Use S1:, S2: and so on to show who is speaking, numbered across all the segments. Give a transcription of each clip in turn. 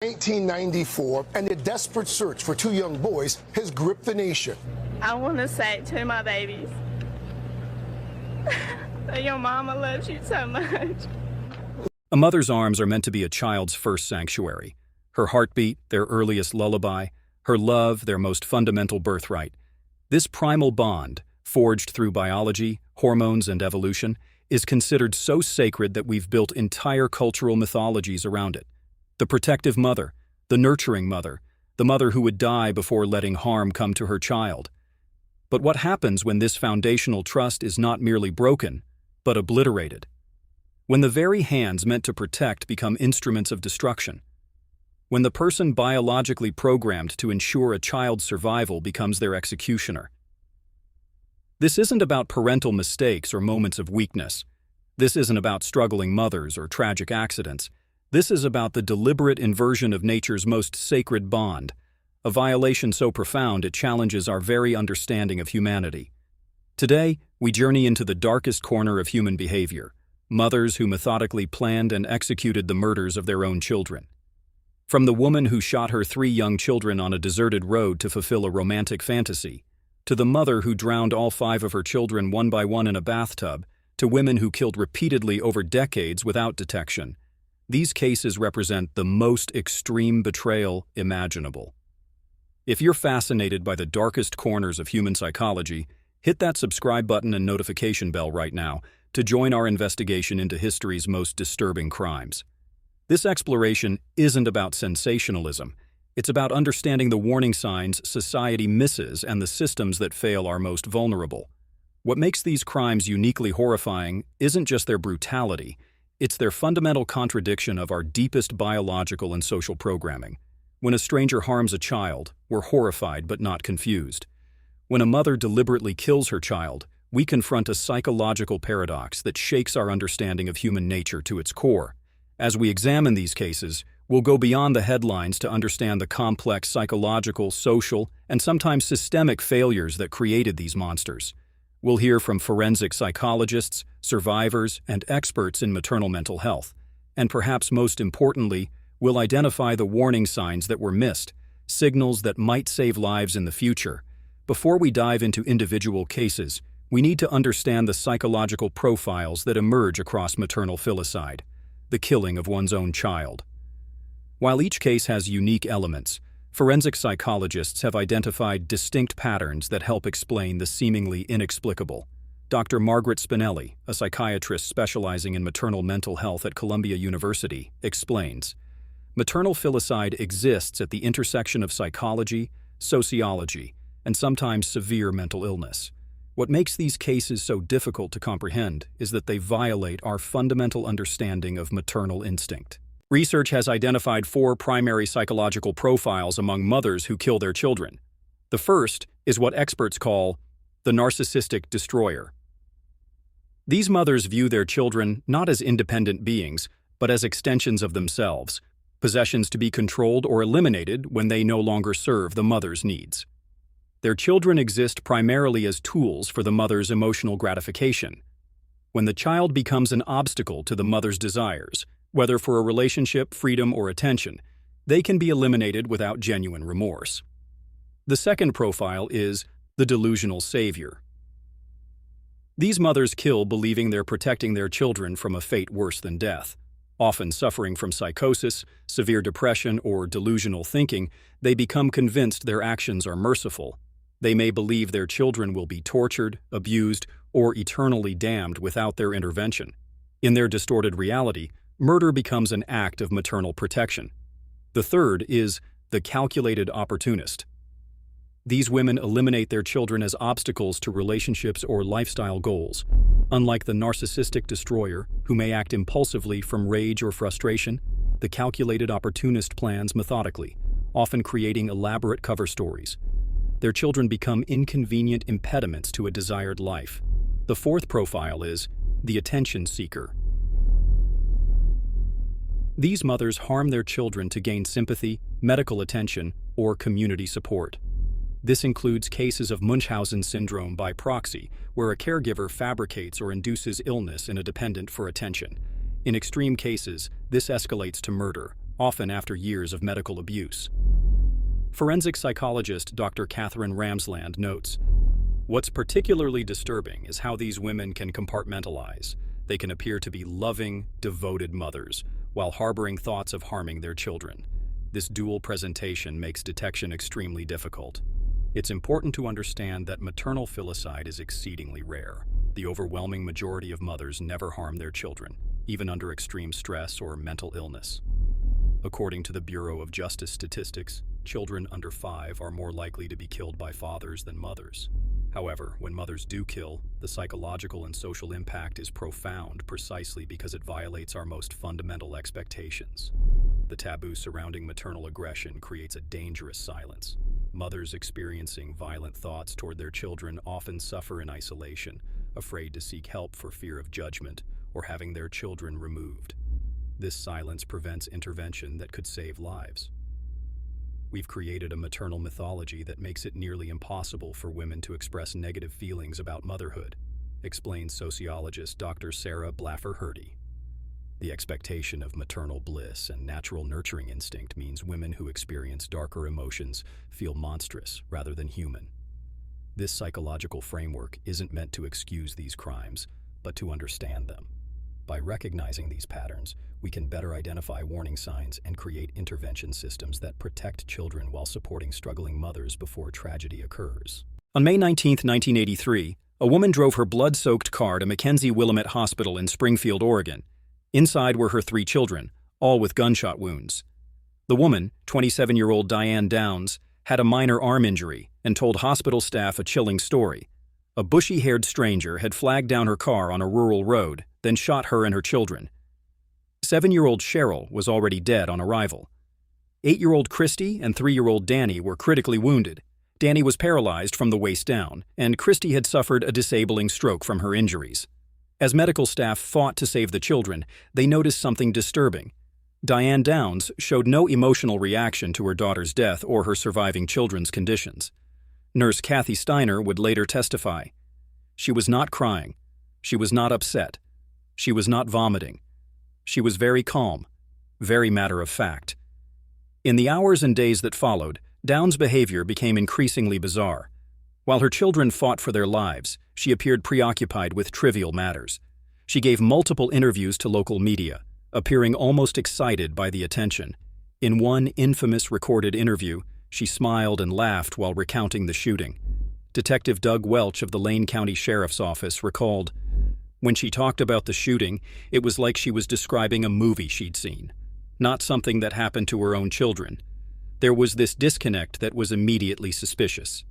S1: 1994, and the desperate search for two young boys has gripped the nation.
S2: I want to say to my babies that your mama loves you so much.
S3: A mother's arms are meant to be a child's first sanctuary. Her heartbeat, their earliest lullaby, her love, their most fundamental birthright. This primal bond, forged through biology, hormones, and evolution, is considered so sacred that we've built entire cultural mythologies around it. The protective mother, the nurturing mother, the mother who would die before letting harm come to her child. But what happens when this foundational trust is not merely broken, but obliterated? When the very hands meant to protect become instruments of destruction? When the person biologically programmed to ensure a child's survival becomes their executioner? This isn't about parental mistakes or moments of weakness. This isn't about struggling mothers or tragic accidents. This is about the deliberate inversion of nature's most sacred bond, a violation so profound it challenges our very understanding of humanity. Today, we journey into the darkest corner of human behavior, mothers who methodically planned and executed the murders of their own children. From the woman who shot her 3 young children on a deserted road to fulfill a romantic fantasy, to the mother who drowned all 5 of her children one by one in a bathtub, to women who killed repeatedly over decades without detection, these cases represent the most extreme betrayal imaginable. If you're fascinated by the darkest corners of human psychology, hit that subscribe button and notification bell right now to join our investigation into history's most disturbing crimes. This exploration isn't about sensationalism. It's about understanding the warning signs society misses and the systems that fail our most vulnerable. What makes these crimes uniquely horrifying isn't just their brutality, it's their fundamental contradiction of our deepest biological and social programming. When a stranger harms a child, we're horrified but not confused. When a mother deliberately kills her child, we confront a psychological paradox that shakes our understanding of human nature to its core. As we examine these cases, we'll go beyond the headlines to understand the complex psychological, social, and sometimes systemic failures that created these monsters. We'll hear from forensic psychologists, survivors, and experts in maternal mental health. And perhaps most importantly, we'll identify the warning signs that were missed, signals that might save lives in the future. Before we dive into individual cases, we need to understand the psychological profiles that emerge across maternal filicide, the killing of one's own child. While each case has unique elements, forensic psychologists have identified distinct patterns that help explain the seemingly inexplicable. Dr. Margaret Spinelli, a psychiatrist specializing in maternal mental health at Columbia University, explains, maternal filicide exists at the intersection of psychology, sociology, and sometimes severe mental illness. What makes these cases so difficult to comprehend is that they violate our fundamental understanding of maternal instinct. Research has identified 4 primary psychological profiles among mothers who kill their children. The first is what experts call the narcissistic destroyer. These mothers view their children not as independent beings, but as extensions of themselves, possessions to be controlled or eliminated when they no longer serve the mother's needs. Their children exist primarily as tools for the mother's emotional gratification. When the child becomes an obstacle to the mother's desires, whether for a relationship, freedom, or attention, they can be eliminated without genuine remorse. The second profile is the delusional savior. These mothers kill believing they're protecting their children from a fate worse than death. Often suffering from psychosis, severe depression, or delusional thinking, they become convinced their actions are merciful. They may believe their children will be tortured, abused, or eternally damned without their intervention. In their distorted reality, murder becomes an act of maternal protection. The third is the calculated opportunist. These women eliminate their children as obstacles to relationships or lifestyle goals. Unlike the narcissistic destroyer, who may act impulsively from rage or frustration, the calculated opportunist plans methodically, often creating elaborate cover stories. Their children become inconvenient impediments to a desired life. The fourth profile is the attention seeker. These mothers harm their children to gain sympathy, medical attention, or community support. This includes cases of Munchausen syndrome by proxy, where a caregiver fabricates or induces illness in a dependent for attention. In extreme cases, this escalates to murder, often after years of medical abuse. Forensic psychologist Dr. Catherine Ramsland notes, "What's particularly disturbing is how these women can compartmentalize. They can appear to be loving, devoted mothers, while harboring thoughts of harming their children. This dual presentation makes detection extremely difficult. It's important to understand that maternal filicide is exceedingly rare. The overwhelming majority of mothers never harm their children, even under extreme stress or mental illness. According to the Bureau of Justice Statistics, children under 5 are more likely to be killed by fathers than mothers. However, when mothers do kill, the psychological and social impact is profound precisely because it violates our most fundamental expectations. The taboo surrounding maternal aggression creates a dangerous silence. Mothers experiencing violent thoughts toward their children often suffer in isolation, afraid to seek help for fear of judgment or having their children removed. This silence prevents intervention that could save lives. We've created a maternal mythology that makes it nearly impossible for women to express negative feelings about motherhood," explains sociologist Dr. Sarah Blaffer-Hurdy. "The expectation of maternal bliss and natural nurturing instinct means women who experience darker emotions feel monstrous rather than human. This psychological framework isn't meant to excuse these crimes, but to understand them. By recognizing these patterns, we can better identify warning signs and create intervention systems that protect children while supporting struggling mothers before tragedy occurs." On May 19, 1983, a woman drove her blood-soaked car to Mackenzie Willamette Hospital in Springfield, Oregon. Inside were her 3 children, all with gunshot wounds. The woman, 27-year-old Diane Downs, had a minor arm injury and told hospital staff a chilling story. A bushy-haired stranger had flagged down her car on a rural road, then shot her and her children. 7-year-old Cheryl was already dead on arrival. 8-year-old Christy and 3-year-old Danny were critically wounded. Danny was paralyzed from the waist down, and Christy had suffered a disabling stroke from her injuries. As medical staff fought to save the children, they noticed something disturbing. Diane Downs showed no emotional reaction to her daughter's death or her surviving children's conditions. Nurse Kathy Steiner would later testify. She was not crying. She was not upset. She was not vomiting. She was very calm, very matter-of-fact. In the hours and days that followed, Downs' behavior became increasingly bizarre. While her children fought for their lives, she appeared preoccupied with trivial matters. She gave multiple interviews to local media, appearing almost excited by the attention. In one infamous recorded interview, she smiled and laughed while recounting the shooting. Detective Doug Welch of the Lane County Sheriff's Office recalled, "When she talked about the shooting, it was like she was describing a movie she'd seen, not something that happened to her own children. There was this disconnect that was immediately suspicious."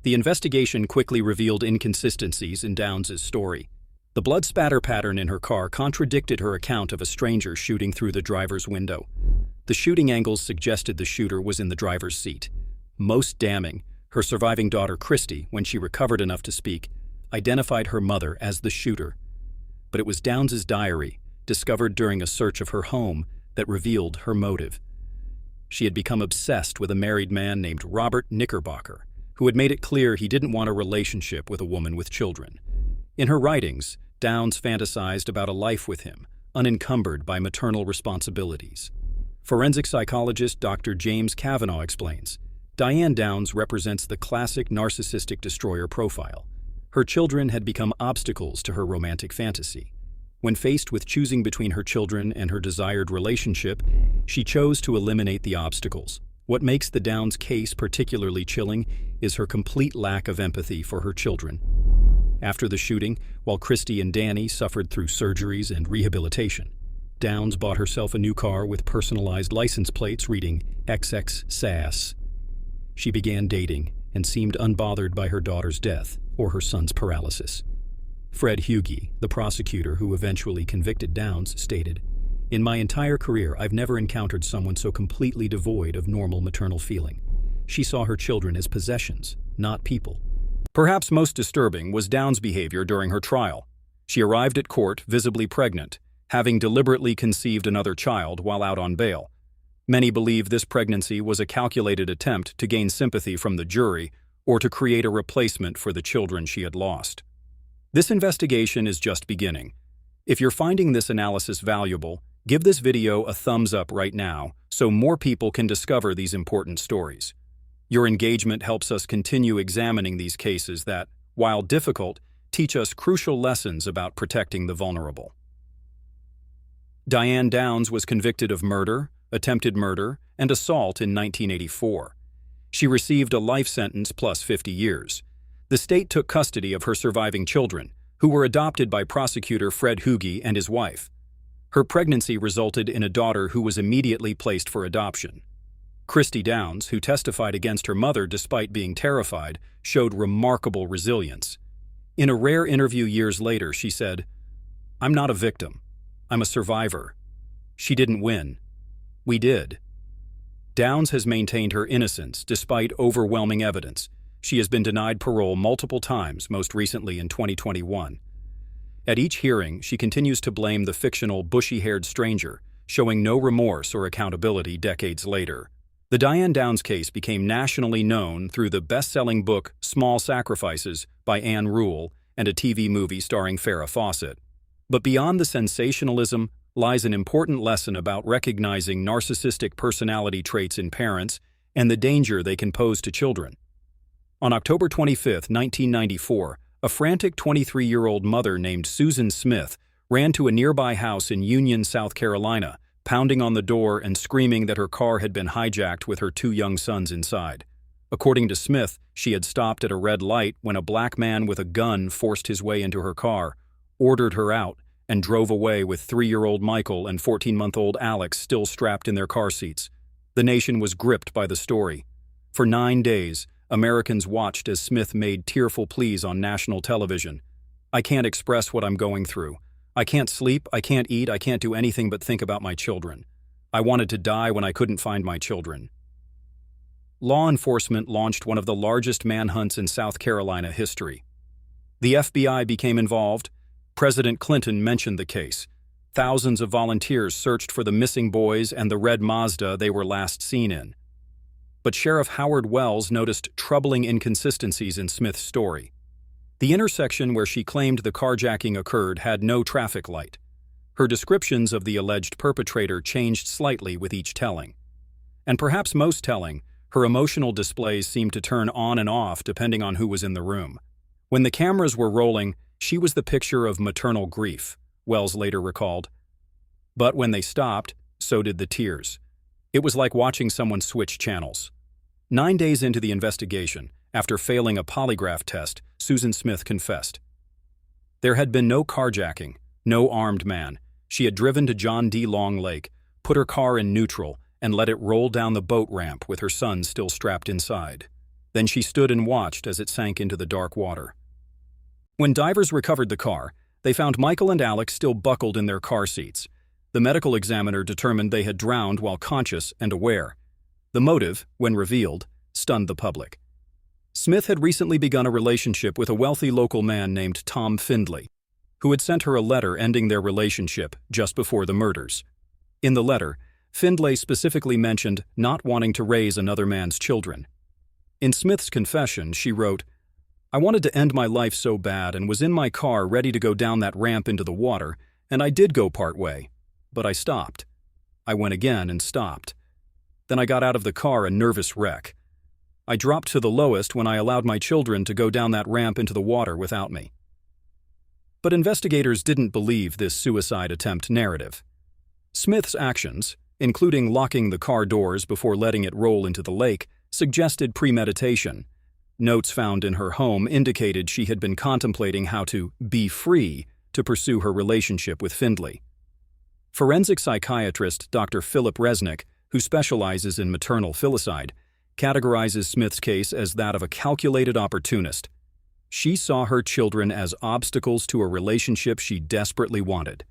S3: The investigation quickly revealed inconsistencies in Downs' story. The blood spatter pattern in her car contradicted her account of a stranger shooting through the driver's window. The shooting angles suggested the shooter was in the driver's seat. Most damning, her surviving daughter Christy, when she recovered enough to speak, identified her mother as the shooter. But it was Downs' diary, discovered during a search of her home, that revealed her motive. She had become obsessed with a married man named Robert Knickerbocker, who had made it clear he didn't want a relationship with a woman with children. In her writings, Downs fantasized about a life with him, unencumbered by maternal responsibilities. Forensic psychologist Dr. James Kavanaugh explains, Diane Downs represents the classic narcissistic destroyer profile. Her children had become obstacles to her romantic fantasy. When faced with choosing between her children and her desired relationship, she chose to eliminate the obstacles. What makes the Downs case particularly chilling is her complete lack of empathy for her children. After the shooting, while Christy and Danny suffered through surgeries and rehabilitation, Downs bought herself a new car with personalized license plates reading XX SAS. She began dating and seemed unbothered by her daughter's death or her son's paralysis. Fred Hughey, the prosecutor who eventually convicted Downs, stated, "In my entire career, I've never encountered someone so completely devoid of normal maternal feeling. She saw her children as possessions, not people." Perhaps most disturbing was Downs' behavior during her trial. She arrived at court visibly pregnant, having deliberately conceived another child while out on bail. Many believe this pregnancy was a calculated attempt to gain sympathy from the jury or to create a replacement for the children she had lost. This investigation is just beginning. If you're finding this analysis valuable, Give this video a thumbs up right now so more people can discover these important stories. Your engagement helps us continue examining these cases that, while difficult, teach us crucial lessons about protecting the vulnerable. Diane Downs was convicted of murder, attempted murder, and assault in 1984. She received a life sentence plus 50 years. The state took custody of her surviving children, who were adopted by prosecutor Fred Hugi and his wife. Her pregnancy resulted in a daughter who was immediately placed for adoption. Christy Downs, who testified against her mother despite being terrified, showed remarkable resilience. In a rare interview years later, she said, "I'm not a victim. I'm a survivor. She didn't win. We did." Downs has maintained her innocence despite overwhelming evidence. She has been denied parole multiple times, most recently in 2021. At each hearing, she continues to blame the fictional bushy-haired stranger, showing no remorse or accountability decades later. The Diane Downs case became nationally known through the best-selling book Small Sacrifices by Anne Rule and a TV movie starring Farrah Fawcett. But beyond the sensationalism lies an important lesson about recognizing narcissistic personality traits in parents and the danger they can pose to children. On October 25, 1994, a frantic 23-year-old mother named Susansmith ran to a nearby house in Union, South Carolina, pounding on the door and screaming that her car had been hijacked with her 2 young sons inside. According to Smith, she had stopped at a red light when a black man with a gun forced his way into her car, ordered her out, and drove away with 3-year-old Michael and 14-month-old Alex still strapped in their car seats. The nation was gripped by the story. For 9 days, Americans watched as Smith made tearful pleas on national television. "I can't express what I'm going through. I can't sleep, I can't eat, I can't do anything but think about my children. I wanted to die when I couldn't find my children." Law enforcement launched one of the largest manhunts in South Carolina history. The FBI became involved. President Clinton mentioned the case. Thousands of volunteers searched for the missing boys and the red Mazda they were last seen in. But Sheriff Howard Wells noticed troubling inconsistencies in Smith's story. The intersection where she claimed the carjacking occurred had no traffic light. Her descriptions of the alleged perpetrator changed slightly with each telling. And perhaps most telling, her emotional displays seemed to turn on and off depending on who was in the room. When the cameras were rolling, she was the picture of maternal grief, Wells later recalled. But when they stopped, so did the tears. It was like watching someone switch channels. 9 days into the investigation, after failing a polygraph test, Susansmith confessed. There had been no carjacking, no armed man. She had driven to John D. Long Lake, put her car in neutral, and let it roll down the boat ramp with her son still strapped inside. Then she stood and watched as it sank into the dark water. When divers recovered the car, they found Michael and Alex still buckled in their car seats. The medical examiner determined they had drowned while conscious and aware. The motive, when revealed, stunned the public. Smith had recently begun a relationship with a wealthy local man named Tom Findlay, who had sent her a letter ending their relationship just before the murders. In the letter, Findlay specifically mentioned not wanting to raise another man's children. In Smith's confession, she wrote, "I wanted to end my life so bad and was in my car ready to go down that ramp into the water, and I did go part way, but I stopped. I went again and stopped. Then I got out of the car a nervous wreck. I dropped to the lowest when I allowed my children to go down that ramp into the water without me." But investigators didn't believe this suicide attempt narrative. Smith's actions, including locking the car doors before letting it roll into the lake, suggested premeditation. Notes found in her home indicated she had been contemplating how to be free to pursue her relationship with Findlay. Forensic psychiatrist Dr. Philip Resnick, who specializes in maternal filicide, categorizes Smith's case as that of a calculated opportunist. She saw her children as obstacles to a relationship she desperately wanted.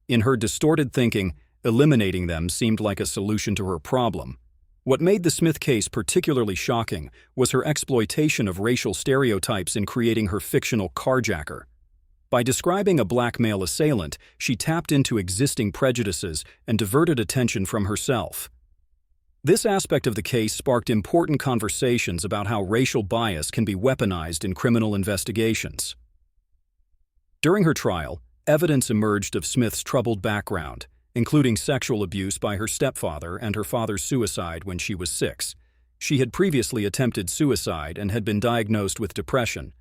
S3: In her distorted thinking, eliminating them seemed like a solution to her problem. What made the Smith case particularly shocking was her exploitation of racial stereotypes in creating her fictional carjacker. By describing a black male assailant, she tapped into existing prejudices and diverted attention from herself. This aspect of the case sparked important conversations about how racial bias can be weaponized in criminal investigations. During her trial, evidence emerged of Smith's troubled background, including sexual abuse by her stepfather and her father's suicide when she was 6. She had previously attempted suicide and had been diagnosed with depression.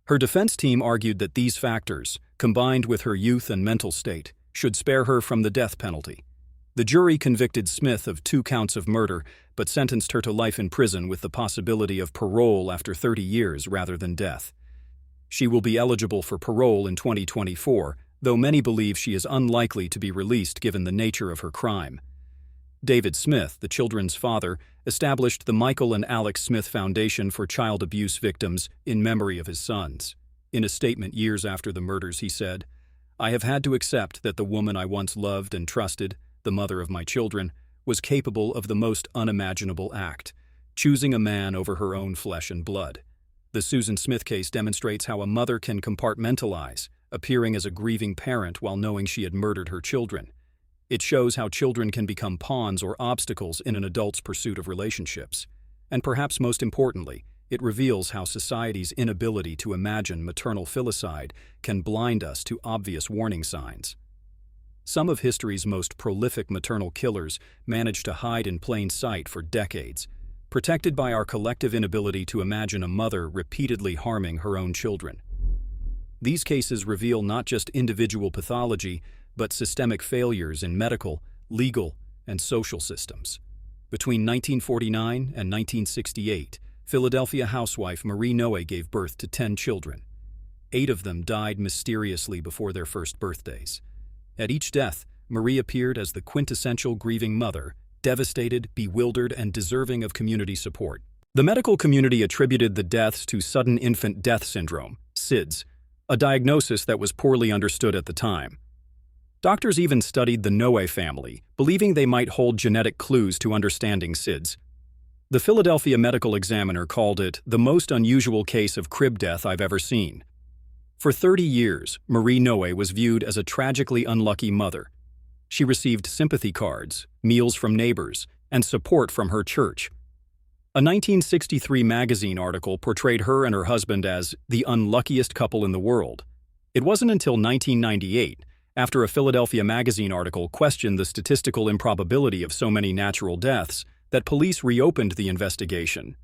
S3: Her defense team argued that these factors, combined with her youth and mental state, should spare her from the death penalty. The jury convicted Smith of 2 counts of murder, but sentenced her to life in prison with the possibility of parole after 30 years rather than death. She will be eligible for parole in 2024, though many believe she is unlikely to be released given the nature of her crime. David Smith, the children's father, established the Michael and Alex Smith Foundation for Child Abuse Victims in memory of his sons. In a statement years after the murders, he said, "I have had to accept that the woman I once loved and trusted, the mother of my children, was capable of the most unimaginable act, choosing a man over her own flesh and blood." The Susansmith case demonstrates how a mother can compartmentalize, appearing as a grieving parent while knowing she had murdered her children. It shows how children can become pawns or obstacles in an adult's pursuit of relationships. And perhaps most importantly, it reveals how society's inability to imagine maternal filicide can blind us to obvious warning signs. Some of history's most prolific maternal killers managed to hide in plain sight for decades, protected by our collective inability to imagine a mother repeatedly harming her own children. These cases reveal not just individual pathology, but systemic failures in medical, legal, and social systems. Between 1949 and 1968, Philadelphia housewife Marie Noe gave birth to 10 children. 8 of them died mysteriously before their first birthdays. At each death, Marie appeared as the quintessential grieving mother, devastated, bewildered, and deserving of community support. The medical community attributed the deaths to sudden infant death syndrome, SIDS, a diagnosis that was poorly understood at the time. Doctors even studied the Noe family, believing they might hold genetic clues to understanding SIDS. The Philadelphia Medical Examiner called it the most unusual case of crib death I've ever seen. For 30 years, Marie Noe was viewed as a tragically unlucky mother. She received sympathy cards, meals from neighbors, and support from her church. A 1963 magazine article portrayed her and her husband as the unluckiest couple in the world. It wasn't until 1998, after a Philadelphia magazine article questioned the statistical improbability of so many natural deaths, that police reopened the investigation.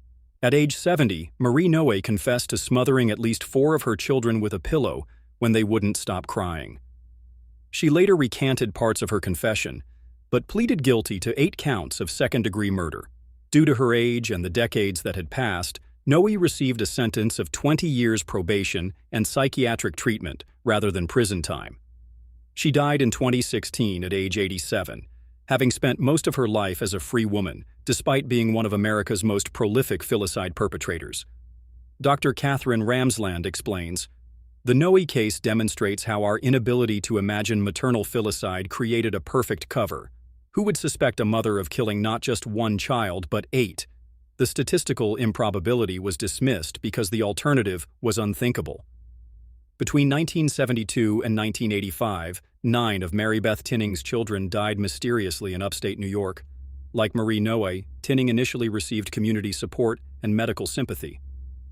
S3: At age 70, Marie Noe confessed to smothering at least 4 of her children with a pillow when they wouldn't stop crying. She later recanted parts of her confession, but pleaded guilty to 8 counts of second-degree murder. Due to her age and the decades that had passed, Noe received a sentence of 20 years probation and psychiatric treatment rather than prison time. She died in 2016 at age 87, having spent most of her life as a free woman, despite being one of America's most prolific filicide perpetrators. Dr. Catherine Ramsland explains, "The Noe case demonstrates how our inability to imagine maternal filicide created a perfect cover. Who would suspect a mother of killing not just 1 child, but 8? The statistical improbability was dismissed because the alternative was unthinkable." Between 1972 and 1985, 9 of Mary Beth Tinning's children died mysteriously in upstate New York. Like Marie Noe, Tinning initially received community support and medical sympathy.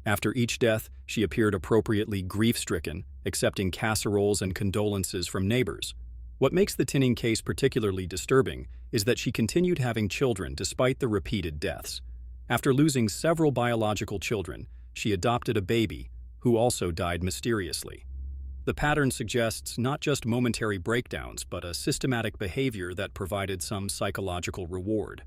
S3: After each death, she appeared appropriately grief-stricken, accepting casseroles and condolences from neighbors. What makes the Tinning case particularly disturbing is that she continued having children despite the repeated deaths. After losing several biological children, she adopted a baby, who also died mysteriously. The pattern suggests not just momentary breakdowns, but a systematic behavior that provided some psychological reward.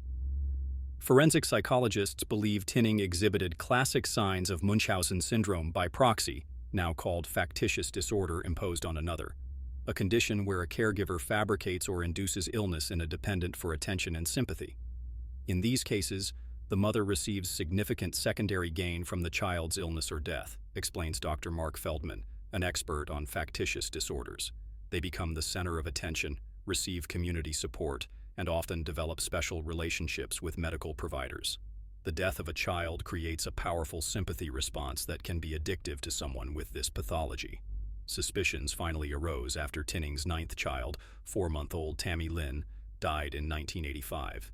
S3: Forensic psychologists believe Tinning exhibited classic signs of Munchausen syndrome by proxy, now called factitious disorder imposed on another, a condition where a caregiver fabricates or induces illness in a dependent for attention and sympathy. In these cases, the mother receives significant secondary gain from the child's illness or death, explains Dr. Mark Feldman, an expert on factitious disorders. They become the center of attention, receive community support, and often develop special relationships with medical providers. The death of a child creates a powerful sympathy response that can be addictive to someone with this pathology. Suspicions finally arose after Tinning's 9th child, 4-month-old Tammy Lynn, died in 1985.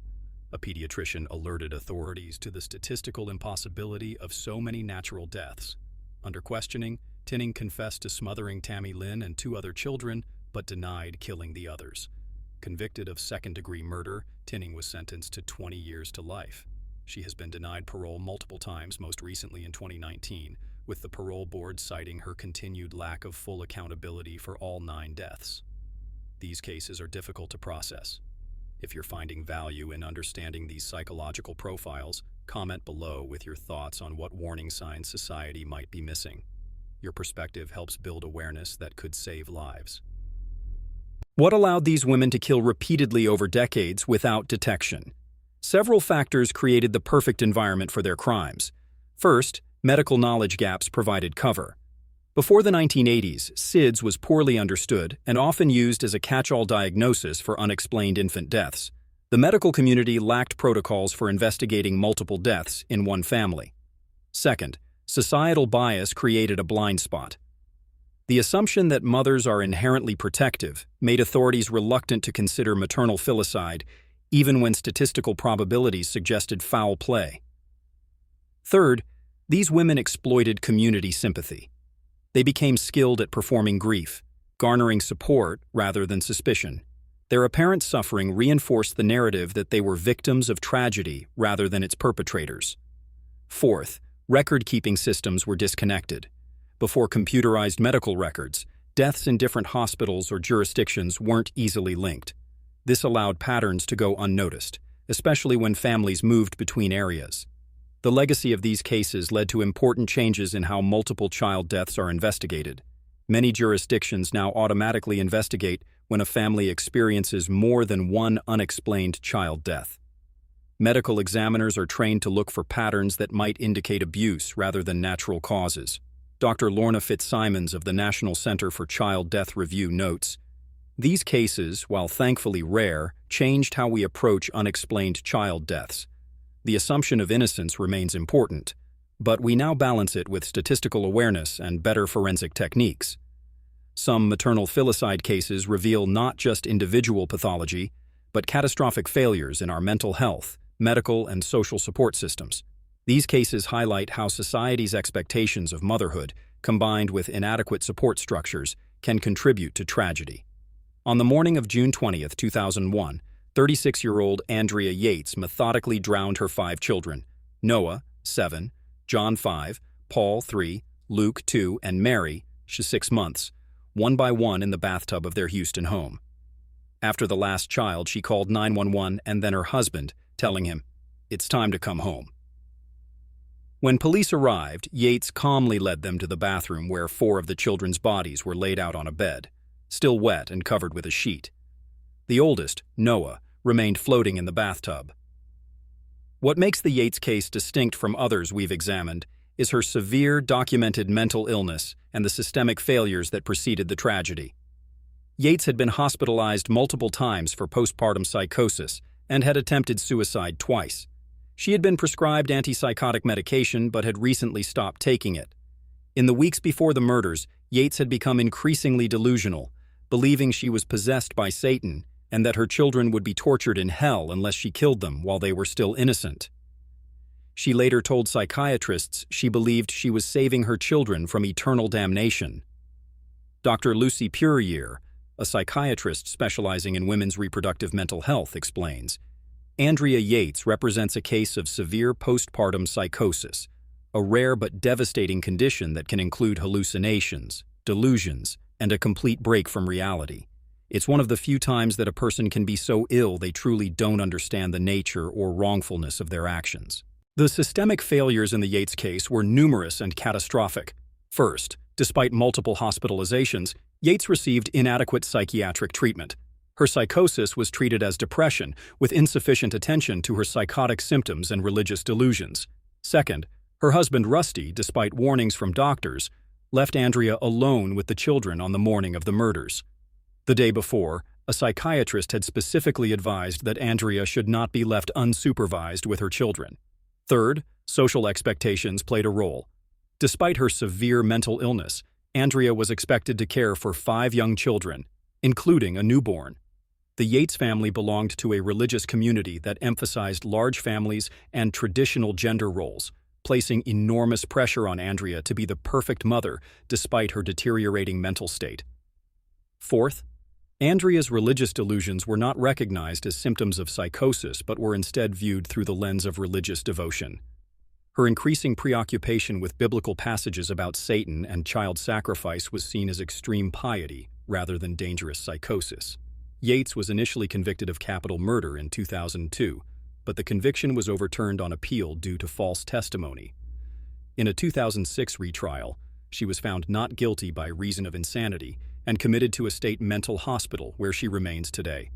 S3: A pediatrician alerted authorities to the statistical impossibility of so many natural deaths. Under questioning, Tinning confessed to smothering Tammy Lynn and 2 other children, but denied killing the others. Convicted of second-degree murder, Tinning was sentenced to 20 years to life. She has been denied parole multiple times, most recently in 2019, with the parole board citing her continued lack of full accountability for all 9 deaths. These cases are difficult to process. If you're finding value in understanding these psychological profiles, comment below with your thoughts on what warning signs society might be missing. Your perspective helps build awareness that could save lives. What allowed these women to kill repeatedly over decades without detection? Several factors created the perfect environment for their crimes. First, medical knowledge gaps provided cover. Before the 1980s, SIDS was poorly understood and often used as a catch-all diagnosis for unexplained infant deaths. The medical community lacked protocols for investigating multiple deaths in one family. Second, societal bias created a blind spot. The assumption that mothers are inherently protective made authorities reluctant to consider maternal filicide, even when statistical probabilities suggested foul play. Third, these women exploited community sympathy. They became skilled at performing grief, garnering support rather than suspicion. Their apparent suffering reinforced the narrative that they were victims of tragedy rather than its perpetrators. Fourth, record-keeping systems were disconnected. Before computerized medical records, deaths in different hospitals or jurisdictions weren't easily linked. This allowed patterns to go unnoticed, especially when families moved between areas. The legacy of these cases led to important changes in how multiple child deaths are investigated. Many jurisdictions now automatically investigate when a family experiences more than one unexplained child death. Medical examiners are trained to look for patterns that might indicate abuse rather than natural causes. Dr. Lorna Fitzsimons of the National Center for Child Death Review notes, "These cases, while thankfully rare, changed how we approach unexplained child deaths. The assumption of innocence remains important, but we now balance it with statistical awareness and better forensic techniques." Some maternal filicide cases reveal not just individual pathology, but catastrophic failures in our mental health, medical, and social support systems. These cases highlight how society's expectations of motherhood, combined with inadequate support structures, can contribute to tragedy. On the morning of June 20, 2001, 36-year-old Andrea Yates methodically drowned her 5 children, Noah, 7, John, 5, Paul, 3, Luke, 2, and Mary, 6 months, one by one in the bathtub of their Houston home. After the last child, she called 911 and then her husband, telling him, "It's time to come home." When police arrived, Yates calmly led them to the bathroom where 4 of the children's bodies were laid out on a bed, still wet and covered with a sheet. The oldest, Noah, remained floating in the bathtub. What makes the Yates case distinct from others we've examined is her severe documented mental illness and the systemic failures that preceded the tragedy. Yates had been hospitalized multiple times for postpartum psychosis and had attempted suicide twice. She had been prescribed antipsychotic medication but had recently stopped taking it. In the weeks before the murders, Yates had become increasingly delusional, believing she was possessed by Satan and that her children would be tortured in hell unless she killed them while they were still innocent. She later told psychiatrists she believed she was saving her children from eternal damnation. Dr. Lucy Puryear, a psychiatrist specializing in women's reproductive mental health, explains, "Andrea Yates represents a case of severe postpartum psychosis, a rare but devastating condition that can include hallucinations, delusions, and a complete break from reality. It's one of the few times that a person can be so ill they truly don't understand the nature or wrongfulness of their actions." The systemic failures in the Yates case were numerous and catastrophic. First, despite multiple hospitalizations, Yates received inadequate psychiatric treatment. Her psychosis was treated as depression, with insufficient attention to her psychotic symptoms and religious delusions. Second, her husband Rusty, despite warnings from doctors, left Andrea alone with the children on the morning of the murders. The day before, a psychiatrist had specifically advised that Andrea should not be left unsupervised with her children. Third, social expectations played a role. Despite her severe mental illness, Andrea was expected to care for 5 young children, including a newborn. The Yates family belonged to a religious community that emphasized large families and traditional gender roles, placing enormous pressure on Andrea to be the perfect mother despite her deteriorating mental state. Fourth, Andrea's religious delusions were not recognized as symptoms of psychosis but were instead viewed through the lens of religious devotion. Her increasing preoccupation with biblical passages about Satan and child sacrifice was seen as extreme piety rather than dangerous psychosis. Yates was initially convicted of capital murder in 2002, but the conviction was overturned on appeal due to false testimony. In a 2006 retrial, she was found not guilty by reason of insanity and committed to a state mental hospital where she remains today.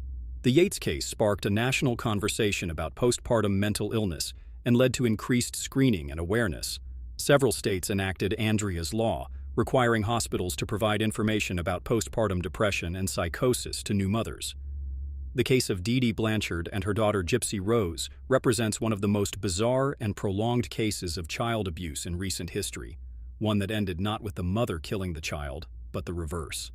S3: The Yates case sparked a national conversation about postpartum mental illness and led to increased screening and awareness. Several states enacted Andrea's Law, requiring hospitals to provide information about postpartum depression and psychosis to new mothers. The case of Dee Dee Blanchard and her daughter Gypsy Rose represents one of the most bizarre and prolonged cases of child abuse in recent history, one that ended not with the mother killing the child, but the reverse.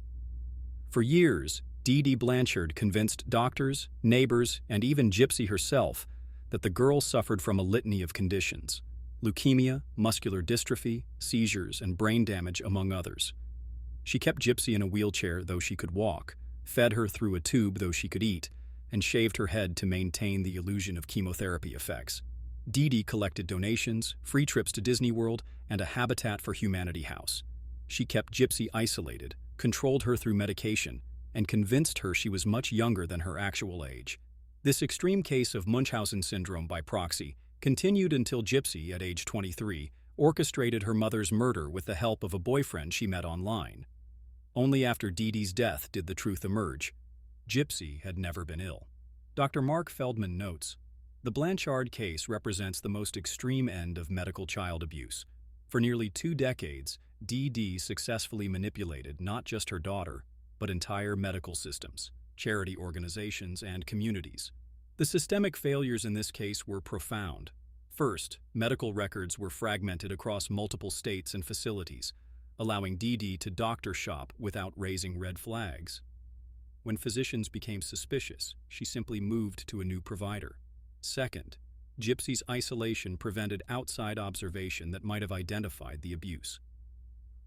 S3: For years, Dee Dee Blanchard convinced doctors, neighbors, and even Gypsy herself that the girl suffered from a litany of conditions: leukemia, muscular dystrophy, seizures, and brain damage, among others. She kept Gypsy in a wheelchair though she could walk, fed her through a tube though she could eat, and shaved her head to maintain the illusion of chemotherapy effects. Dee Dee collected donations, free trips to Disney World, and a Habitat for Humanity house. She kept Gypsy isolated, controlled her through medication, and convinced her she was much younger than her actual age. This extreme case of Munchausen syndrome by proxy continued until Gypsy, at age 23, orchestrated her mother's murder with the help of a boyfriend she met online. Only after Dee Dee's death did the truth emerge. Gypsy had never been ill. Dr. Mark Feldman notes, "The Blanchard case represents the most extreme end of medical child abuse. For nearly 2 decades, Dee Dee successfully manipulated not just her daughter, but entire medical systems, charity organizations, and communities. The systemic failures in this case were profound. First, medical records were fragmented across multiple states and facilities, allowing Dee Dee to doctor shop without raising red flags. When physicians became suspicious, she simply moved to a new provider. Second, Gypsy's isolation prevented outside observation that might have identified the abuse.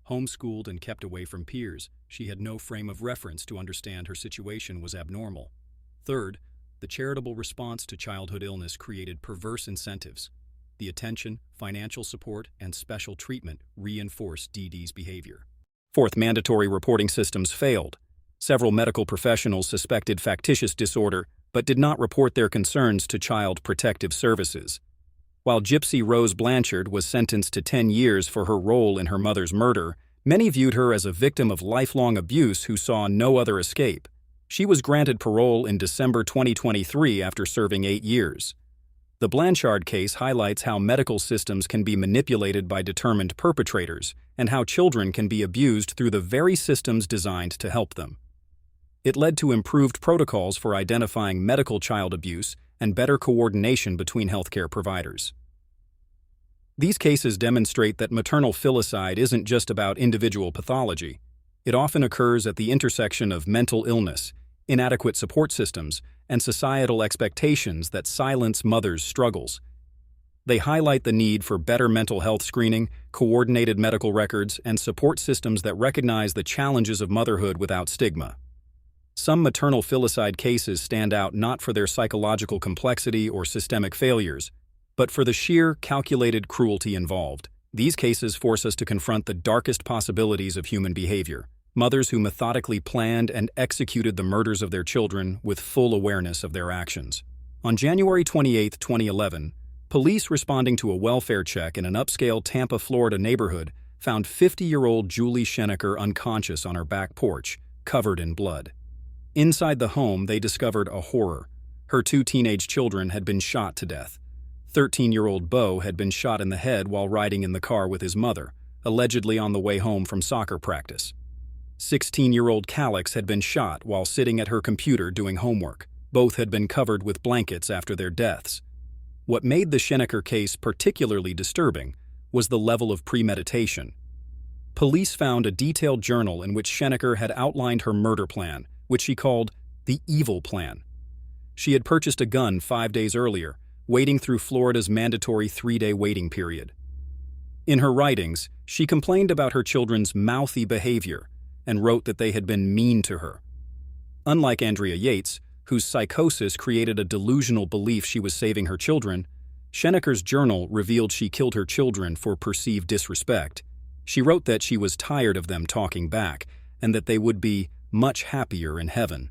S3: Homeschooled and kept away from peers, she had no frame of reference to understand her situation was abnormal. Third, the charitable response to childhood illness created perverse incentives. The attention, financial support, and special treatment reinforced Dee Dee's behavior. Fourth, mandatory reporting systems failed. Several medical professionals suspected factitious disorder, but did not report their concerns to Child Protective Services. While Gypsy Rose Blanchard was sentenced to 10 years for her role in her mother's murder, many viewed her as a victim of lifelong abuse who saw no other escape. She was granted parole in December 2023 after serving 8 years. The Blanchard case highlights how medical systems can be manipulated by determined perpetrators and how children can be abused through the very systems designed to help them. It led to improved protocols for identifying medical child abuse and better coordination between healthcare providers. These cases demonstrate that maternal filicide isn't just about individual pathology. It often occurs at the intersection of mental illness, inadequate support systems, and societal expectations that silence mothers' struggles. They highlight the need for better mental health screening, coordinated medical records, and support systems that recognize the challenges of motherhood without stigma. Some maternal filicide cases stand out not for their psychological complexity or systemic failures, but for the sheer, calculated cruelty involved. These cases force us to confront the darkest possibilities of human behavior. Mothers who methodically planned and executed the murders of their children with full awareness of their actions. On January 28, 2011, police responding to a welfare check in an upscale Tampa, Florida neighborhood found 50-year-old Julie Schenecker unconscious on her back porch, covered in blood. Inside the home, they discovered a horror. Her 2 teenage children had been shot to death. 13-year-old Beau had been shot in the head while riding in the car with his mother, allegedly on the way home from soccer practice. 16-year-old Calix had been shot while sitting at her computer doing homework. Both had been covered with blankets after their deaths. What made the Schenecker case particularly disturbing was the level of premeditation. Police found a detailed journal in which Schenecker had outlined her murder plan, which she called the evil plan. She had purchased a gun 5 days earlier, wading through Florida's mandatory 3-day waiting period. In her writings, she complained about her children's mouthy behavior and wrote that they had been mean to her. Unlike Andrea Yates, whose psychosis created a delusional belief she was saving her children, Scheneker's journal revealed she killed her children for perceived disrespect. She wrote that she was tired of them talking back and that they would be much happier in heaven.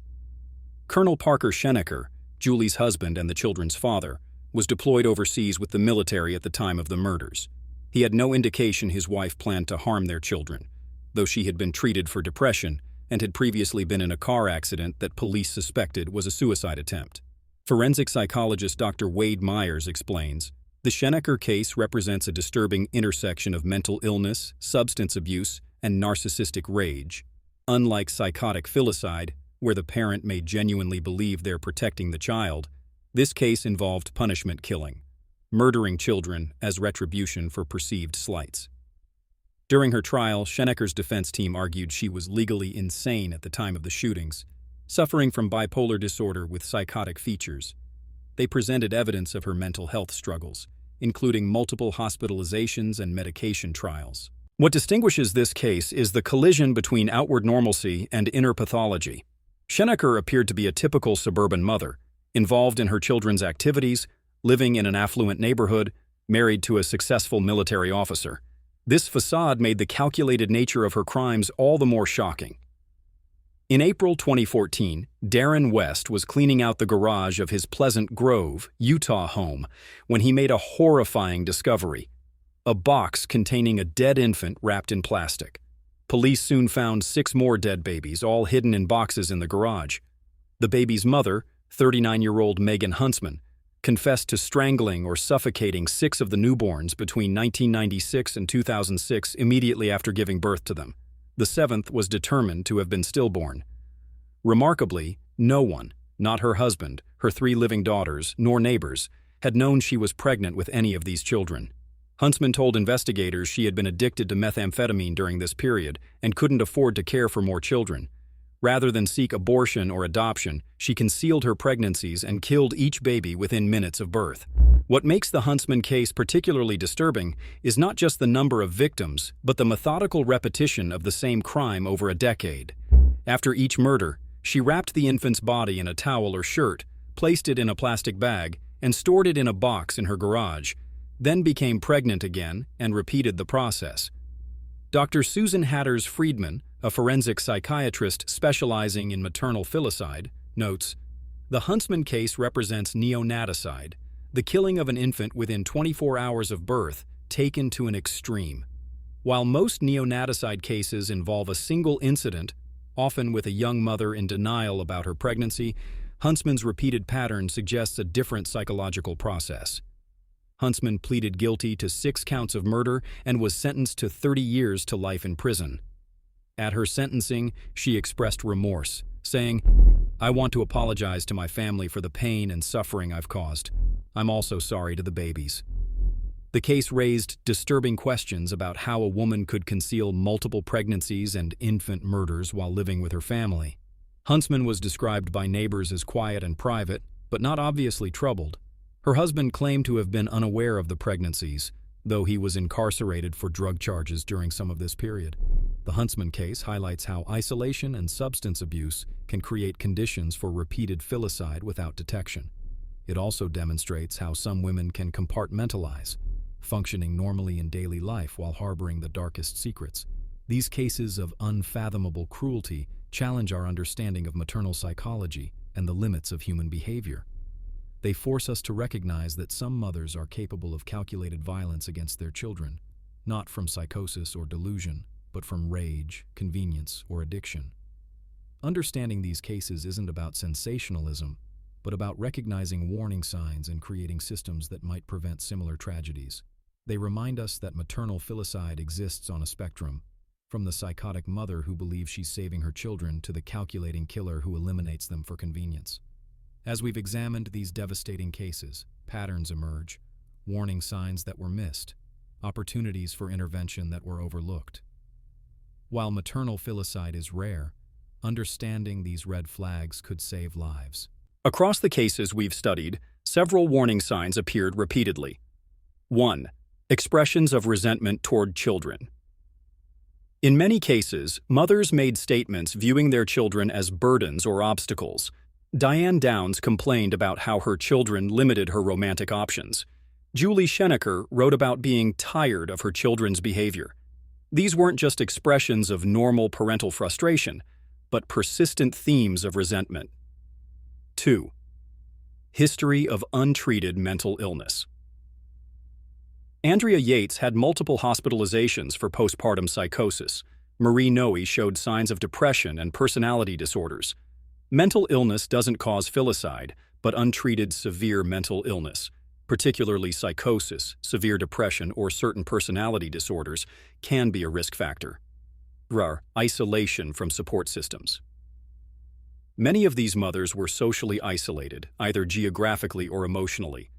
S3: Colonel Parker Scheneker, Julie's husband and the children's father, was deployed overseas with the military at the time of the murders. He had no indication his wife planned to harm their children, though she had been treated for depression and had previously been in a car accident that police suspected was a suicide attempt. Forensic psychologist Dr. Wade Myers explains, the Scheneker case represents a disturbing intersection of mental illness, substance abuse, and narcissistic rage. Unlike psychotic filicide, where the parent may genuinely believe they're protecting the child, this case involved punishment killing, murdering children as retribution for perceived slights. During her trial, Scheneker's defense team argued she was legally insane at the time of the shootings, suffering from bipolar disorder with psychotic features. They presented evidence of her mental health struggles, including multiple hospitalizations and medication trials. What distinguishes this case is the collision between outward normalcy and inner pathology. Scheneker appeared to be a typical suburban mother, involved in her children's activities, living in an affluent neighborhood, married to a successful military officer. This facade made the calculated nature of her crimes all the more shocking. In April 2014, Darren West was cleaning out the garage of his Pleasant Grove, Utah home when he made a horrifying discovery: a box containing a dead infant wrapped in plastic. Police soon found 6 more dead babies, all hidden in boxes in the garage. The baby's mother, 39-year-old Megan Huntsman, confessed to strangling or suffocating 6 of the newborns between 1996 and 2006 immediately after giving birth to them. The 7th was determined to have been stillborn. Remarkably, no one, not her husband, her 3 living daughters, nor neighbors, had known she was pregnant with any of these children. Huntsman told investigators she had been addicted to methamphetamine during this period and couldn't afford to care for more children. Rather than seek abortion or adoption, she concealed her pregnancies and killed each baby within minutes of birth. What makes the Huntsman case particularly disturbing is not just the number of victims, but the methodical repetition of the same crime over a decade. After each murder, she wrapped the infant's body in a towel or shirt, placed it in a plastic bag, and stored it in a box in her garage, then became pregnant again and repeated the process. Dr. Susan Hatters Friedman, a forensic psychiatrist specializing in maternal filicide, notes, "The Huntsman case represents neonaticide, the killing of an infant within 24 hours of birth, taken to an extreme. While most neonaticide cases involve a single incident, often with a young mother in denial about her pregnancy, Huntsman's repeated pattern suggests a different psychological process." Huntsman pleaded guilty to 6 counts of murder and was sentenced to 30 years to life in prison. At her sentencing, she expressed remorse, saying, "I want to apologize to my family for the pain and suffering I've caused. I'm also sorry to the babies." The case raised disturbing questions about how a woman could conceal multiple pregnancies and infant murders while living with her family. Huntsman was described by neighbors as quiet and private, but not obviously troubled. Her husband claimed to have been unaware of the pregnancies, though he was incarcerated for drug charges during some of this period. The Huntsman case highlights how isolation and substance abuse can create conditions for repeated filicide without detection. It also demonstrates how some women can compartmentalize, functioning normally in daily life while harboring the darkest secrets. These cases of unfathomable cruelty challenge our understanding of maternal psychology and the limits of human behavior. They force us to recognize that some mothers are capable of calculated violence against their children, not from psychosis or delusion, but from rage, convenience, or addiction. Understanding these cases isn't about sensationalism, but about recognizing warning signs and creating systems that might prevent similar tragedies. They remind us that maternal filicide exists on a spectrum, from the psychotic mother who believes she's saving her children to the calculating killer who eliminates them for convenience. As we've examined these devastating cases, patterns emerge, warning signs that were missed, opportunities for intervention that were overlooked. While maternal filicide is rare, understanding these red flags could save lives. Across the cases we've studied, several warning signs appeared repeatedly. 1. Expressions of resentment toward children. In many cases, mothers made statements viewing their children as burdens or obstacles. Diane Downs complained about how her children limited her romantic options. Julie Schenecker wrote about being tired of her children's behavior. These weren't just expressions of normal parental frustration, but persistent themes of resentment. 2. History of untreated mental illness. Andrea Yates had multiple hospitalizations for postpartum psychosis. Marie Noe showed signs of depression and personality disorders. Mental illness doesn't cause filicide, but untreated severe mental illness, particularly psychosis, severe depression, or certain personality disorders, can be a risk factor. Isolation from support systems. Many of these mothers were socially isolated, either geographically or emotionally.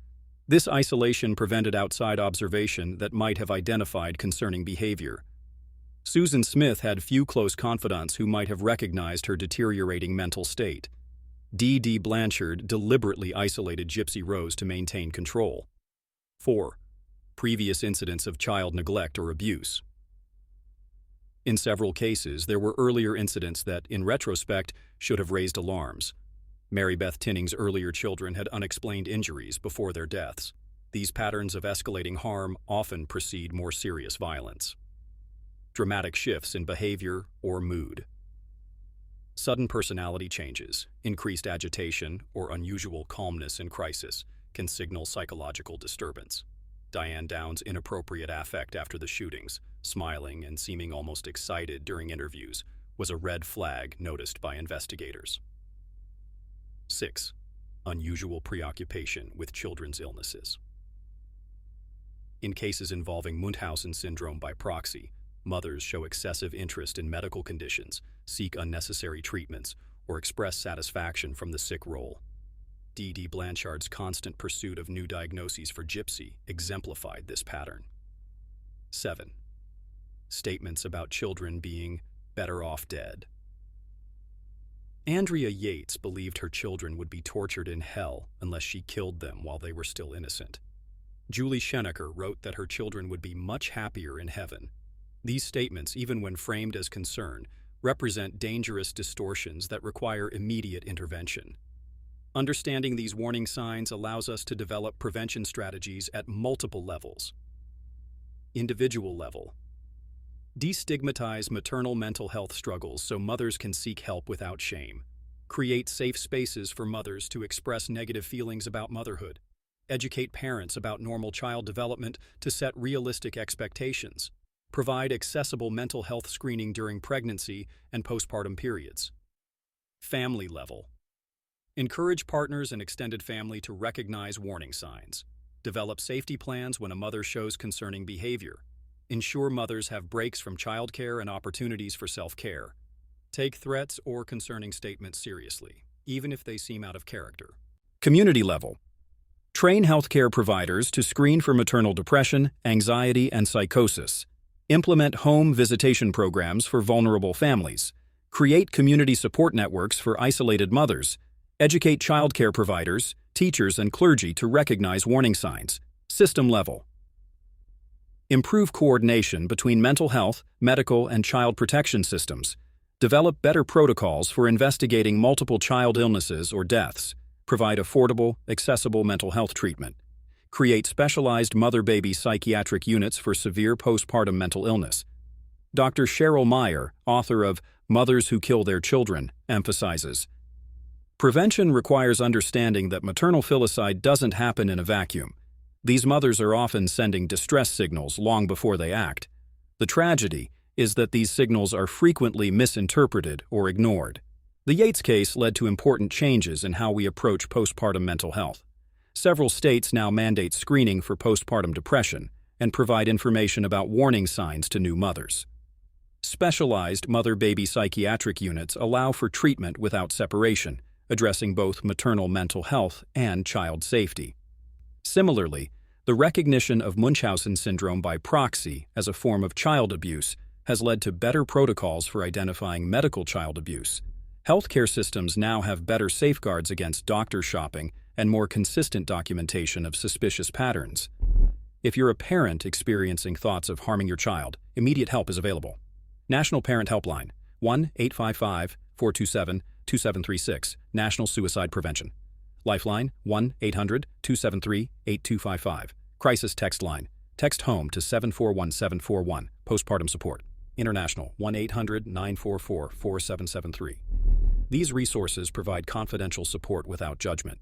S3: This isolation prevented outside observation that might have identified concerning behavior. Susansmith had few close confidants who might have recognized her deteriorating mental state. D.D. Blanchard deliberately isolated Gypsy Rose to maintain control. 4. Previous incidents of child neglect or abuse. In several cases, there were earlier incidents that, in retrospect, should have raised alarms. Mary Beth Tinning's earlier children had unexplained injuries before their deaths. These patterns of escalating harm often precede more serious violence. Dramatic shifts in behavior or mood. Sudden personality changes, increased agitation, or unusual calmness in crisis can signal psychological disturbance. Diane Downs' inappropriate affect after the shootings, smiling and seeming almost excited during interviews, was a red flag noticed by investigators. 6. Unusual preoccupation with children's illnesses. In cases involving Munchausen syndrome by proxy, mothers show excessive interest in medical conditions, seek unnecessary treatments, or express satisfaction from the sick role. D.D. Blanchard's constant pursuit of new diagnoses for Gypsy exemplified this pattern. 7. Statements about children being better off dead. Andrea Yates believed her children would be tortured in hell unless she killed them while they were still innocent. Julie Schenecker wrote that her children would be much happier in heaven. These statements, even when framed as concern, represent dangerous distortions that require immediate intervention. Understanding these warning signs allows us to develop prevention strategies at multiple levels. Individual level. Destigmatize maternal mental health struggles so mothers can seek help without shame. Create safe spaces for mothers to express negative feelings about motherhood. Educate parents about normal child development to set realistic expectations. Provide accessible mental health screening during pregnancy and postpartum periods. Family level. Encourage partners and extended family to recognize warning signs. Develop safety plans when a mother shows concerning behavior. Ensure mothers have breaks from childcare and opportunities for self-care. Take threats or concerning statements seriously, even if they seem out of character. Community level. Train healthcare providers to screen for maternal depression, anxiety, and psychosis. Implement home visitation programs for vulnerable families. Create community support networks for isolated mothers. Educate childcare providers, teachers, and clergy to recognize warning signs. System level. Improve coordination between mental health, medical, and child protection systems. Develop better protocols for investigating multiple child illnesses or deaths. Provide affordable, accessible mental health treatment. Create specialized mother-baby psychiatric units for severe postpartum mental illness. Dr. Cheryl Meyer, author of Mothers Who Kill Their Children, emphasizes, prevention requires understanding that maternal filicide doesn't happen in a vacuum. These mothers are often sending distress signals long before they act. The tragedy is that these signals are frequently misinterpreted or ignored. The Yates case led to important changes in how we approach postpartum mental health. Several states now mandate screening for postpartum depression and provide information about warning signs to new mothers. Specialized mother-baby psychiatric units allow for treatment without separation, addressing both maternal mental health and child safety. Similarly, the recognition of Munchausen syndrome by proxy as a form of child abuse has led to better protocols for identifying medical child abuse. Healthcare systems now have better safeguards against doctor shopping and more consistent documentation of suspicious patterns. If you're a parent experiencing thoughts of harming your child, immediate help is available. National Parent Helpline, 1-855-427-2736, National Suicide Prevention. Lifeline, 1-800-273-8255. Crisis Text Line. Text HOME to 741-741. Postpartum Support. International, 1-800-944-4773. These resources provide confidential support without judgment.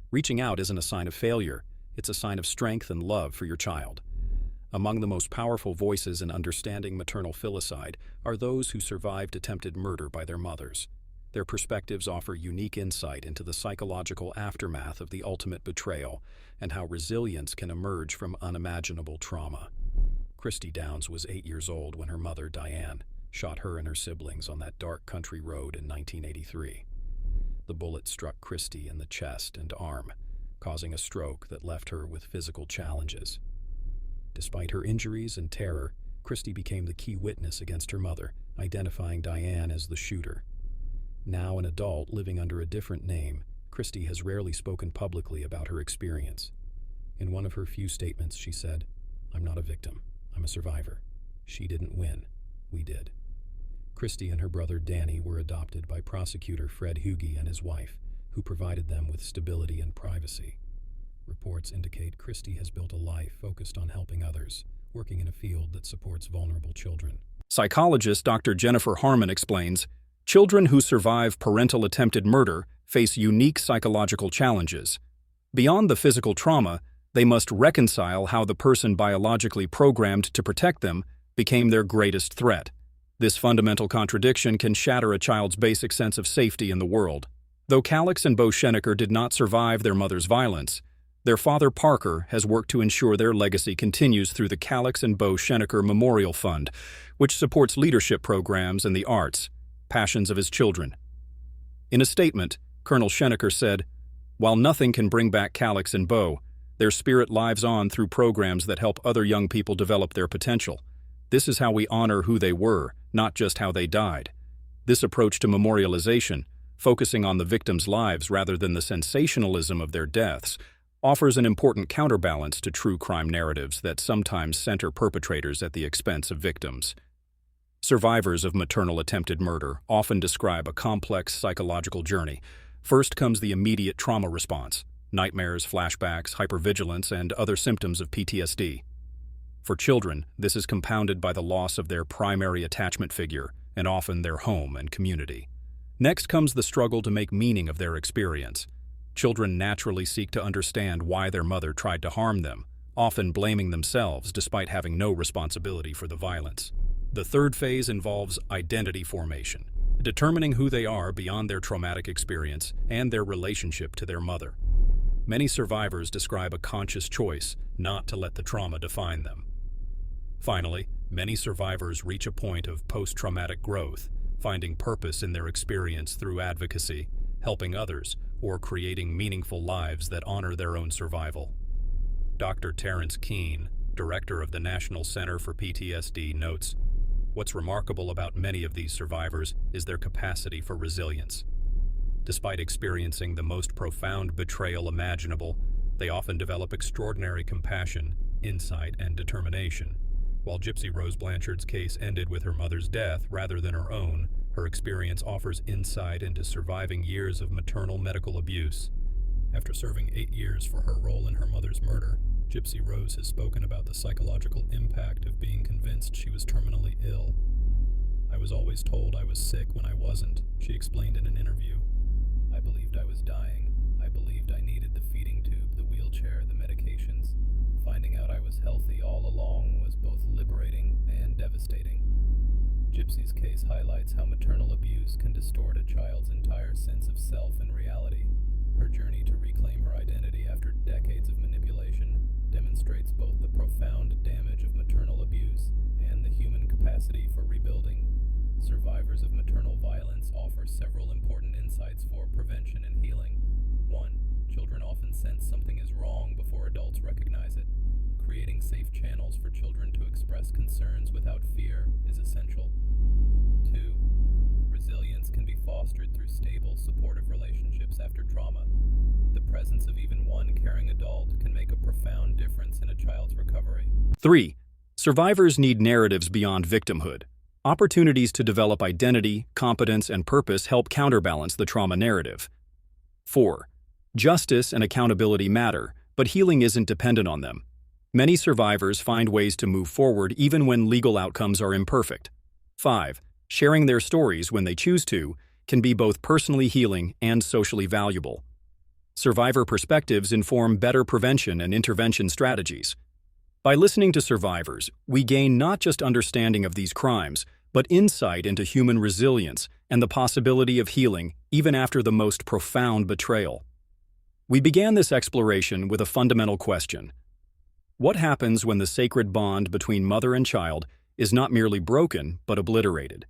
S3: Reaching out isn't a sign of failure, it's a sign of strength and love for your child. Among the most powerful voices in understanding maternal filicide are those who survived attempted murder by their mothers. Their perspectives offer unique insight into the psychological aftermath of the ultimate betrayal and how resilience can emerge from unimaginable trauma. Christy Downs was 8 years old when her mother, Diane, shot her and her siblings on that dark country road in 1983. The bullet struck Christy in the chest and arm, causing a stroke that left her with physical challenges. Despite her injuries and terror, Christy became the key witness against her mother, identifying Diane as the shooter. Now an adult living under a different name, Christy has rarely spoken publicly about her experience. In one of her few statements, she said, "I'm not a victim. I'm a survivor. She didn't win. We did." Christy and her brother Danny were adopted by prosecutor Fred Hugie and his wife, who provided them with stability and privacy. Reports indicate Christy has built a life focused on helping others, working in a field that supports vulnerable children. Psychologist Dr. Jennifer Harmon explains, children who survive parental attempted murder face unique psychological challenges. Beyond the physical trauma, they must reconcile how the person biologically programmed to protect them became their greatest threat. This fundamental contradiction can shatter a child's basic sense of safety in the world. Though Calix and Bo Schenecker did not survive their mother's violence, their father Parker has worked to ensure their legacy continues through the Calix and Bo Schenecker Memorial Fund, which supports leadership programs and the arts, passions of his children. In a statement, Colonel Schenecker said, "While nothing can bring back Calix and Bo, their spirit lives on through programs that help other young people develop their potential. This is how we honor who they were, not just how they died." This approach to memorialization, focusing on the victims' lives rather than the sensationalism of their deaths, offers an important counterbalance to true crime narratives that sometimes center perpetrators at the expense of victims. Survivors of maternal attempted murder often describe a complex psychological journey. First comes the immediate trauma response: nightmares, flashbacks, hypervigilance, and other symptoms of PTSD. For children, this is compounded by the loss of their primary attachment figure, and often their home and community. Next comes the struggle to make meaning of their experience. Children naturally seek to understand why their mother tried to harm them, often blaming themselves despite having no responsibility for the violence. The third phase involves identity formation, determining who they are beyond their traumatic experience and their relationship to their mother. Many survivors describe a conscious choice not to let the trauma define them. Finally, many survivors reach a point of post-traumatic growth, finding purpose in their experience through advocacy, helping others, or creating meaningful lives that honor their own survival. Dr. Terrence Keene, director of the National Center for PTSD, notes, "What's remarkable about many of these survivors is their capacity for resilience. Despite experiencing the most profound betrayal imaginable, they often develop extraordinary compassion, insight, and determination. While Gypsy Rose Blanchard's case ended with her mother's death rather than her own, her experience offers insight into surviving years of maternal medical abuse. After serving 8 years for her role in her mother's murder, Gypsy Rose has spoken about the psychological impact of being convinced she was terminally ill. "I was always told I was sick when I wasn't," she explained in an interview. "I believed I was dying. I believed I needed the feeding tube, the wheelchair, the medications. Finding out I was healthy all along was both liberating and devastating." Gypsy's case highlights how maternal abuse can distort a child's entire sense of self and reality. Her journey to reclaim her identity after decades of manipulation demonstrates both the profound damage of maternal abuse and the human capacity for rebuilding. Survivors of maternal violence offer several important insights for prevention and healing. 1. Children often sense something is wrong before adults recognize it. Creating safe channels for children to express concerns without fear is essential. 2. Resilience can be fostered through stable, supportive relationships after trauma. The presence of even one caring adult can make a profound difference in a child's recovery. 3. Survivors need narratives beyond victimhood. Opportunities to develop identity, competence, and purpose help counterbalance the trauma narrative. 4. Justice and accountability matter, but healing isn't dependent on them. Many survivors find ways to move forward even when legal outcomes are imperfect. 5. Sharing their stories when they choose to can be both personally healing and socially valuable. Survivor perspectives inform better prevention and intervention strategies. By listening to survivors, we gain not just understanding of these crimes, but insight into human resilience and the possibility of healing even after the most profound betrayal. We began this exploration with a fundamental question. What happens when the sacred bond between mother and child is not merely broken, but obliterated?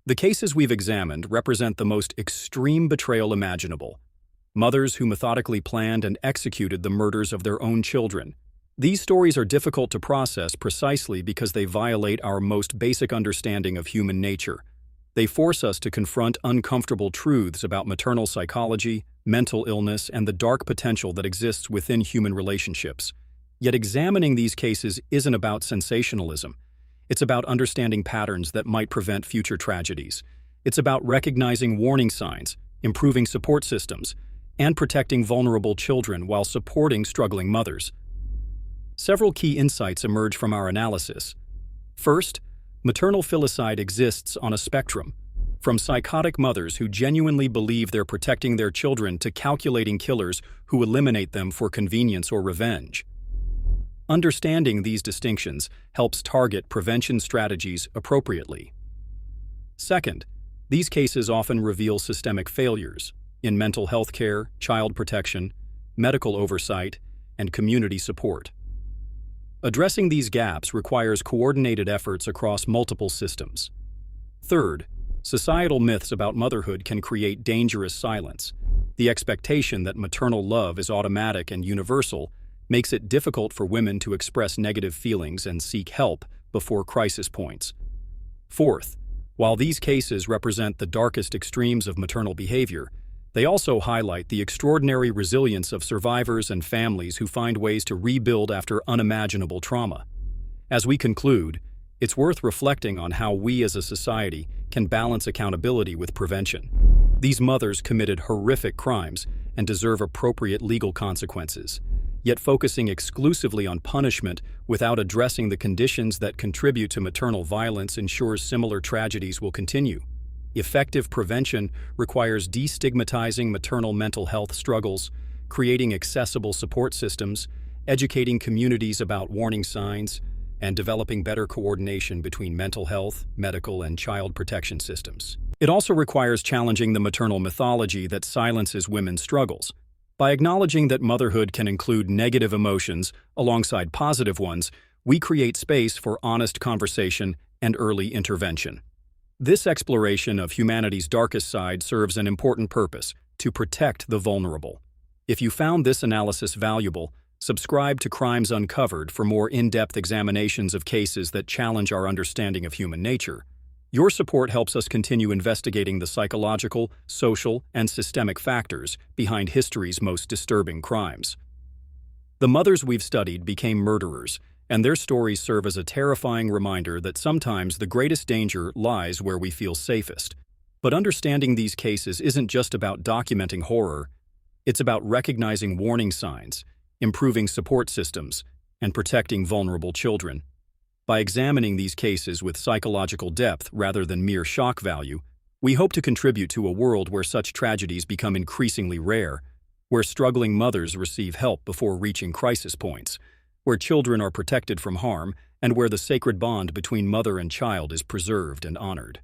S3: The cases we've examined represent the most extreme betrayal imaginable. Mothers who methodically planned and executed the murders of their own children. These stories are difficult to process precisely because they violate our most basic understanding of human nature. They force us to confront uncomfortable truths about maternal psychology, mental illness, and the dark potential that exists within human relationships. Yet examining these cases isn't about sensationalism. It's about understanding patterns that might prevent future tragedies. It's about recognizing warning signs, improving support systems, and protecting vulnerable children while supporting struggling mothers. Several key insights emerge from our analysis. First, maternal filicide exists on a spectrum, from psychotic mothers who genuinely believe they're protecting their children to calculating killers who eliminate them for convenience or revenge. Understanding these distinctions helps target prevention strategies appropriately. Second, these cases often reveal systemic failures in mental health care, child protection, medical oversight, and community support. Addressing these gaps requires coordinated efforts across multiple systems. Third, societal myths about motherhood can create dangerous silence. The expectation that maternal love is automatic and universal makes it difficult for women to express negative feelings and seek help before crisis points. Fourth, while these cases represent the darkest extremes of maternal behavior, they also highlight the extraordinary resilience of survivors and families who find ways to rebuild after unimaginable trauma. As we conclude, it's worth reflecting on how we as a society can balance accountability with prevention. These mothers committed horrific crimes and deserve appropriate legal consequences. Yet focusing exclusively on punishment without addressing the conditions that contribute to maternal violence ensures similar tragedies will continue. Effective prevention requires destigmatizing maternal mental health struggles, creating accessible support systems, educating communities about warning signs, and developing better coordination between mental health, medical, and child protection systems. It also requires challenging the maternal mythology that silences women's struggles. By acknowledging that motherhood can include negative emotions alongside positive ones, we create space for honest conversation and early intervention. This exploration of humanity's darkest side serves an important purpose: to protect the vulnerable. If you found this analysis valuable, subscribe to Crimes Uncovered for more in-depth examinations of cases that challenge our understanding of human nature. Your support helps us continue investigating the psychological, social, and systemic factors behind history's most disturbing crimes. The mothers we've studied became murderers, and their stories serve as a terrifying reminder that sometimes the greatest danger lies where we feel safest. But understanding these cases isn't just about documenting horror, it's about recognizing warning signs, improving support systems, and protecting vulnerable children. By examining these cases with psychological depth rather than mere shock value, we hope to contribute to a world where such tragedies become increasingly rare, where struggling mothers receive help before reaching crisis points, where children are protected from harm, and where the sacred bond between mother and child is preserved and honored.